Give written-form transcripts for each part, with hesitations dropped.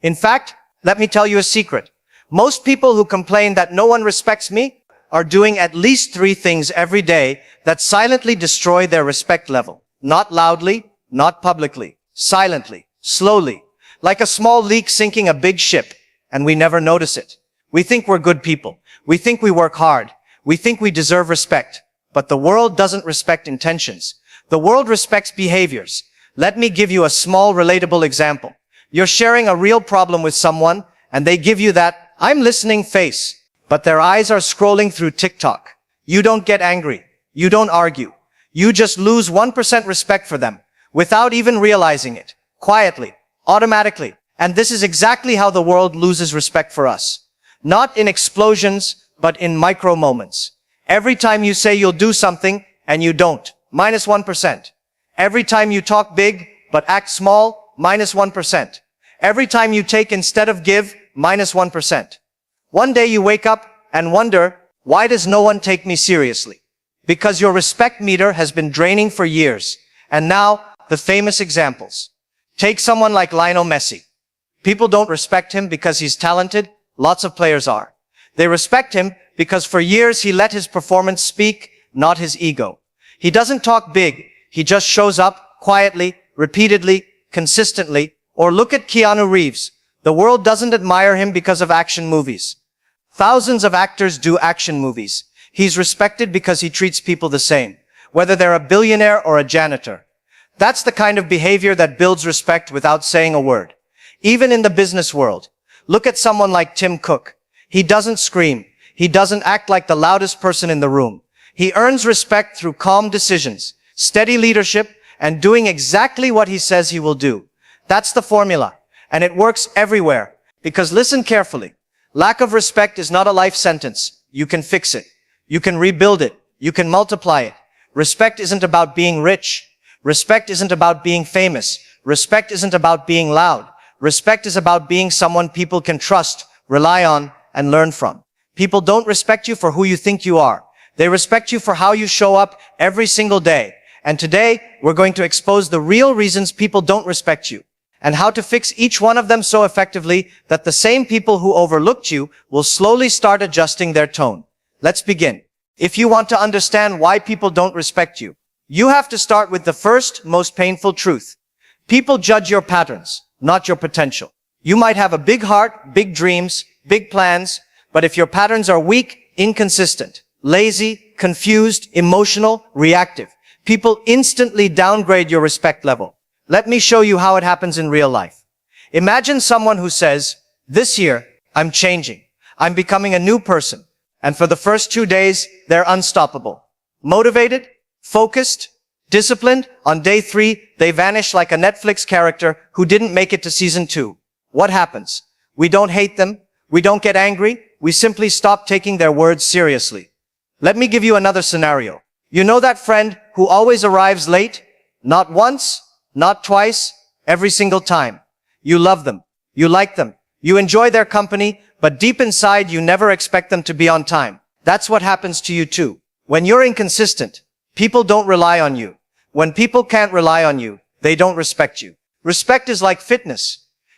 In fact, let me tell you a secret. Most people who complain that no one respects me are doing at least 3 things every day that silently destroy their respect level. Not loudly, not publicly, silently, slowly, like a small leak sinking a big ship, and we never notice it. We think we're good people. We think we work hard. We think we deserve respect. But the world doesn't respect intentions. The world respects behaviors. Let me give you a small relatable example. You're sharing a real problem with someone, and they give you that "I'm listening" face, but their eyes are scrolling through TikTok. You don't get angry. You don't argue. You just lose 1% respect for them, without even realizing it. Quietly, automatically. And this is exactly how the world loses respect for us. Not in explosions, but in micro moments. Every time you say you'll do something, and you don't, -1%. Every time you talk big, but act small, -1%. Every time you take instead of give, -1%. One day you wake up and wonder, why does no one take me seriously? Because your respect meter has been draining for years. And now, the famous examples. Take someone like Lionel Messi. People don't respect him because he's talented. Lots of players are. They respect him because for years he let his performance speak, not his ego. He doesn't talk big. He just shows up quietly, repeatedly, consistently. Or look at Keanu Reeves. The world doesn't admire him because of action movies. Thousands of actors do action movies. He's respected because he treats people the same, whether they're a billionaire or a janitor. That's the kind of behavior that builds respect without saying a word. Even in the business world, look at someone like Tim Cook. He doesn't scream. He doesn't act like the loudest person in the room. He earns respect through calm decisions, steady leadership, and doing exactly what he says he will do. That's the formula, and it works everywhere. Because listen carefully. Lack of respect is not a life sentence. You can fix it. You can rebuild it. You can multiply it. Respect isn't about being rich. Respect isn't about being famous. Respect isn't about being loud. Respect is about being someone people can trust, rely on, and learn from. People don't respect you for who you think you are. They respect you for how you show up every single day. And today, we're going to expose the real reasons people don't respect you, and how to fix each one of them so effectively that the same people who overlooked you will slowly start adjusting their tone. Let's begin. If you want to understand why people don't respect you, you have to start with the first, most painful truth. People judge your patterns, not your potential. You might have a big heart, big dreams, big plans, but if your patterns are weak, inconsistent, lazy, confused, emotional, reactive, people instantly downgrade your respect level. Let me show you how it happens in real life. Imagine someone who says, "This year, I'm changing. I'm becoming a new person." And for the first 2 days, they're unstoppable. Motivated, focused, disciplined. On day 3, they vanish like a Netflix character who didn't make it to season 2. What happens? We don't hate them. We don't get angry. We simply stop taking their words seriously. Let me give you another scenario. You know that friend who always arrives late? Not once, not twice, every single time. You love them. You like them. You enjoy their company, but deep inside you never expect them to be on time. That's what happens to you too. When you're inconsistent, people don't rely on you. When people can't rely on you, they don't respect you. Respect is like fitness.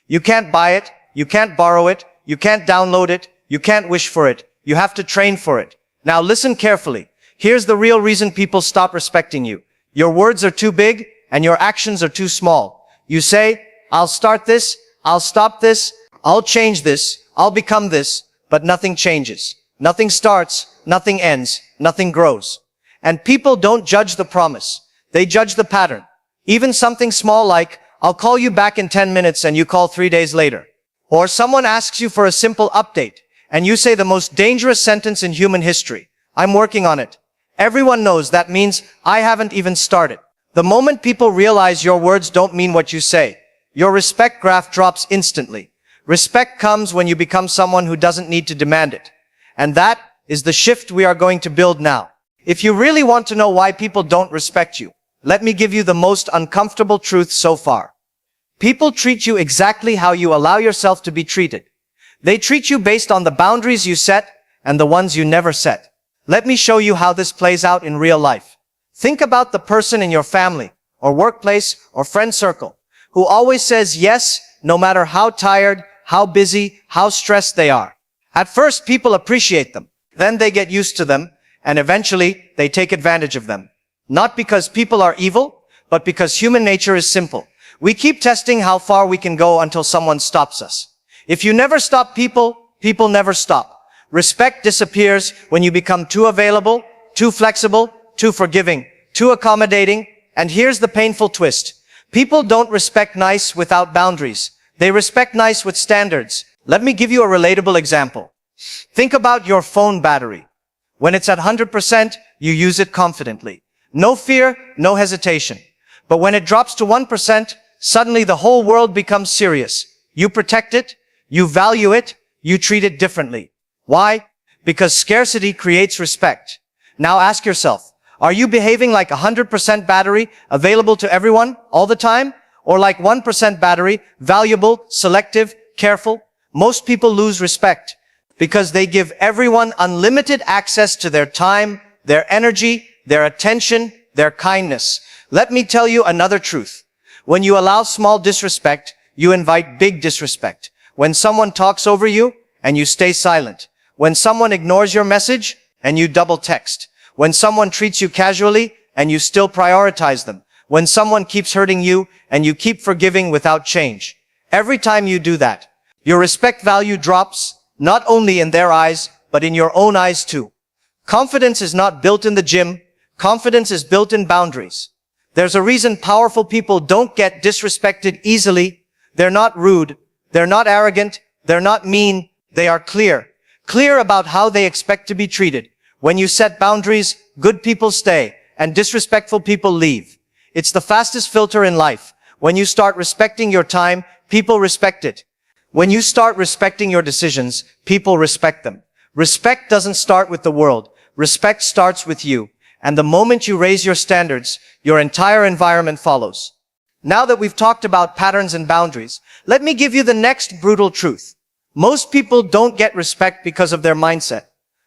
You can't buy it. You can't borrow it. You can't download it. You can't wish for it. You have to train for it. Now listen carefully. Here's the real reason people stop respecting you. Your words are too big and your actions are too small. You say, "I'll start this. I'll stop this. I'll change this. I'll become this," but nothing changes. Nothing starts. Nothing ends. Nothing grows. And people don't judge the promise. They judge the pattern. Even something small like, "I'll call you back in 10 minutes," and you call 3 days later. Or someone asks you for a simple update, and you say the most dangerous sentence in human history, "I'm working on it." Everyone knows that means, "I haven't even started." The moment people realize your words don't mean what you say, your respect graph drops instantly. Respect comes when you become someone who doesn't need to demand it. And that is the shift we are going to build now. If you really want to know why people don't respect you, let me give you the most uncomfortable truth so far. People treat you exactly how you allow yourself to be treated. They treat you based on the boundaries you set and the ones you never set. Let me show you how this plays out in real life. Think about the person in your family, or workplace, or friend circle, who always says yes, no matter how tired, how busy, how stressed they are. At first, people appreciate them. Then they get used to them, and eventually they take advantage of them. Not because people are evil, but because human nature is simple. We keep testing how far we can go until someone stops us. If you never stop people, people never stop. Respect disappears when you become too available, too flexible, too forgiving, too accommodating. And here's the painful twist. People don't respect nice without boundaries. They respect nice with standards. Let me give you a relatable example. Think about your phone battery. When it's at 100%, you use it confidently. No fear, no hesitation. But when it drops to 1%, suddenly the whole world becomes serious. You protect it, you value it, you treat it differently. Why? Because scarcity creates respect. Now ask yourself, are you behaving like 100% battery, available to everyone, all the time? Or like 1% battery, valuable, selective, careful? Most people lose respect because they give everyone unlimited access to their time, their energy, their attention, their kindness. Let me tell you another truth. When you allow small disrespect, you invite big disrespect. When someone talks over you and you stay silent. When someone ignores your message and you double text. When someone treats you casually and you still prioritize them. When someone keeps hurting you and you keep forgiving without change. Every time you do that, your respect value drops, not only in their eyes, but in your own eyes too. Confidence is not built in the gym. Confidence is built in boundaries. There's a reason powerful people don't get disrespected easily. They're not rude. They're not arrogant. They're not mean. They are clear. Clear about how they expect to be treated. When you set boundaries, good people stay, and disrespectful people leave. It's the fastest filter in life. When you start respecting your time, people respect it. When you start respecting your decisions, people respect them. Respect doesn't start with the world. Respect starts with you. And the moment you raise your standards, your entire environment follows. Now that we've talked about patterns and boundaries, let me give you the next brutal truth. Most people don't get respect because of their mindset,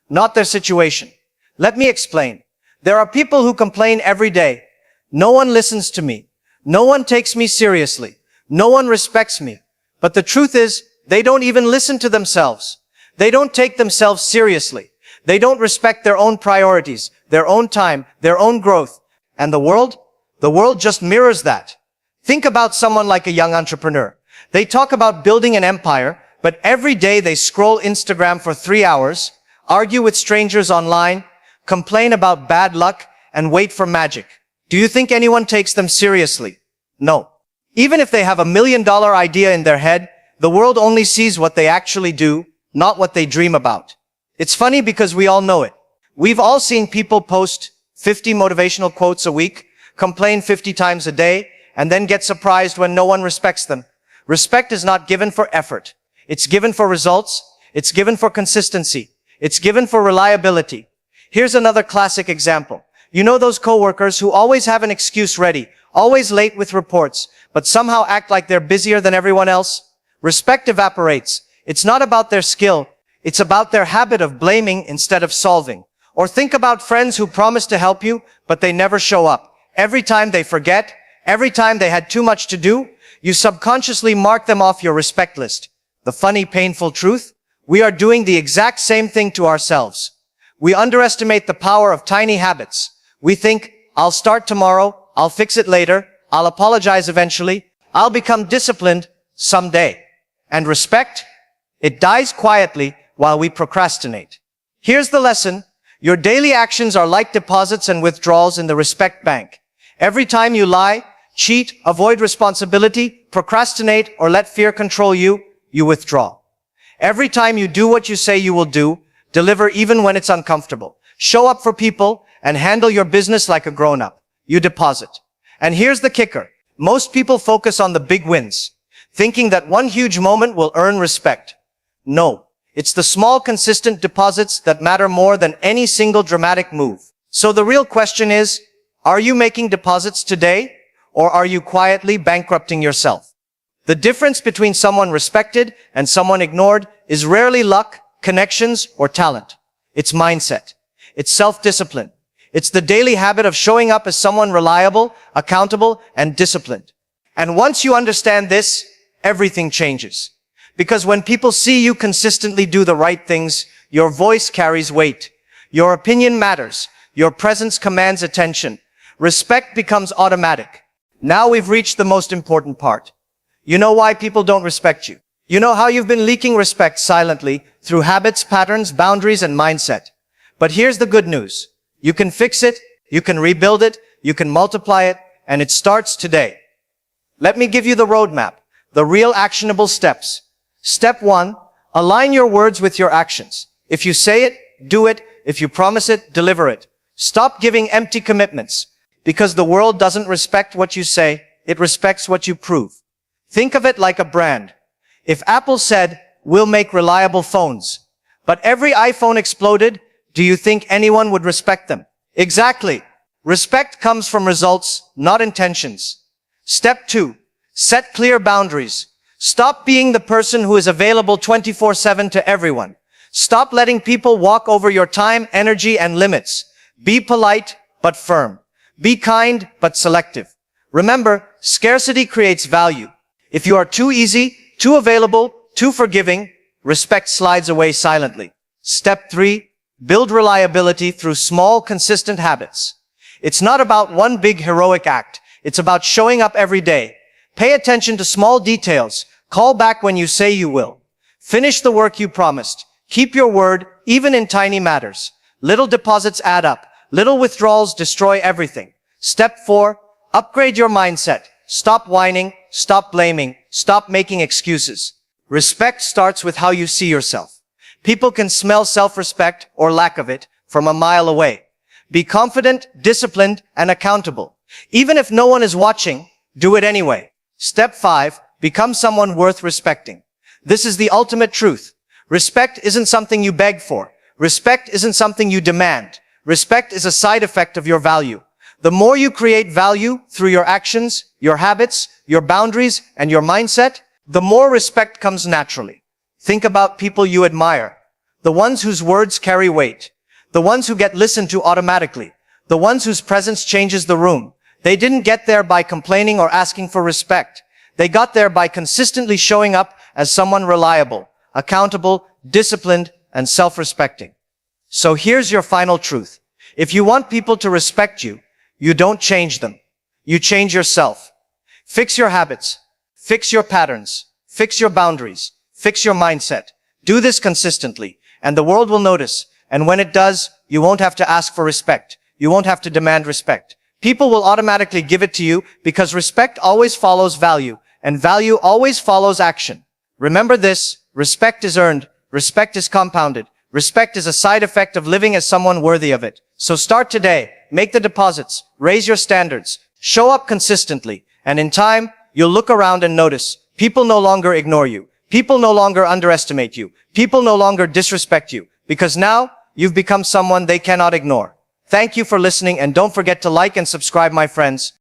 not their situation. Let me explain. There are people who complain every day. No one listens to me. No one takes me seriously. No one respects me. But the truth is, they don't even listen to themselves. They don't take themselves seriously. They don't respect their own priorities, their own time, their own growth. And the world? The world just mirrors that. Think about someone like a young entrepreneur. They talk about building an empire, but every day they scroll Instagram for 3 hours, argue with strangers online, complain about bad luck, and wait for magic. Do you think anyone takes them seriously? No. Even if they have $1 million idea in their head, the world only sees what they actually do, not what they dream about. It's funny because we all know it. We've all seen people post 50 motivational quotes a week, complain 50 times a day, and then get surprised when no one respects them. Respect is not given for effort. It's given for results. It's given for consistency. It's given for reliability. Here's another classic example. You know those coworkers who always have an excuse ready, always late with reports, but somehow act like they're busier than everyone else? Respect evaporates. It's not about their skill. It's about their habit of blaming instead of solving. Or think about friends who promise to help you, but they never show up. Every time they forget, every time they had too much to do, you subconsciously mark them off your respect list. The funny, painful truth? We are doing the exact same thing to ourselves. We underestimate the power of tiny habits. We think, I'll start tomorrow, I'll fix it later, I'll apologize eventually, I'll become disciplined someday. And respect? It dies quietly while we procrastinate. Here's the lesson. Your daily actions are like deposits and withdrawals in the respect bank. Every time you lie, cheat, avoid responsibility, procrastinate, or let fear control you, you withdraw. Every time you do what you say you will do, deliver even when it's uncomfortable, show up for people, and handle your business like a grown-up, you deposit. And here's the kicker. Most people focus on the big wins, thinking that one huge moment will earn respect. No, it's the small, consistent deposits that matter more than any single dramatic move. So the real question is, are you making deposits today, or are you quietly bankrupting yourself? The difference between someone respected and someone ignored is rarely luck, connections, or talent. It's mindset. It's self-discipline. It's the daily habit of showing up as someone reliable, accountable, and disciplined. And once you understand this, everything changes. Because when people see you consistently do the right things, your voice carries weight. Your opinion matters. Your presence commands attention. Respect becomes automatic. Now we've reached the most important part. You know why people don't respect you. You know how you've been leaking respect silently through habits, patterns, boundaries, and mindset. But here's the good news. You can fix it, you can rebuild it, you can multiply it, and it starts today. Let me give you the roadmap, the real actionable steps. Step 1, align your words with your actions. If you say it, do it. If you promise it, deliver it. Stop giving empty commitments, because the world doesn't respect what you say, it respects what you prove. Think of it like a brand. If Apple said, we'll make reliable phones, but every iPhone exploded, do you think anyone would respect them? Exactly. Respect comes from results, not intentions. Step 2, set clear boundaries. Stop being the person who is available 24/7 to everyone. Stop letting people walk over your time, energy, and limits. Be polite, but firm. Be kind, but selective. Remember, scarcity creates value. If you are too easy, too available, too forgiving, respect slides away silently. Step 3, build reliability through small, consistent habits. It's not about one big heroic act. It's about showing up every day. Pay attention to small details. Call back when you say you will. Finish the work you promised. Keep your word, even in tiny matters. Little deposits add up. Little withdrawals destroy everything. Step 4, upgrade your mindset. Stop whining, stop blaming, stop making excuses. Respect starts with how you see yourself. People can smell self-respect, or lack of it, from a mile away. Be confident, disciplined, and accountable. Even if no one is watching, do it anyway. Step 5, become someone worth respecting. This is the ultimate truth. Respect isn't something you beg for. Respect isn't something you demand. Respect is a side effect of your value. The more you create value through your actions, your habits, your boundaries, and your mindset, the more respect comes naturally. Think about people you admire. The ones whose words carry weight. The ones who get listened to automatically. The ones whose presence changes the room. They didn't get there by complaining or asking for respect. They got there by consistently showing up as someone reliable, accountable, disciplined, and self-respecting. So here's your final truth. If you want people to respect you, you don't change them. You change yourself. Fix your habits. Fix your patterns. Fix your boundaries. Fix your mindset. Do this consistently, and the world will notice. And when it does, you won't have to ask for respect. You won't have to demand respect. People will automatically give it to you because respect always follows value, and value always follows action. Remember this, respect is earned, respect is compounded, respect is a side effect of living as someone worthy of it. So start today, make the deposits, raise your standards, show up consistently, and in time, you'll look around and notice, people no longer ignore you, people no longer underestimate you, people no longer disrespect you, because now, you've become someone they cannot ignore. Thank you for listening, and don't forget to like and subscribe, my friends.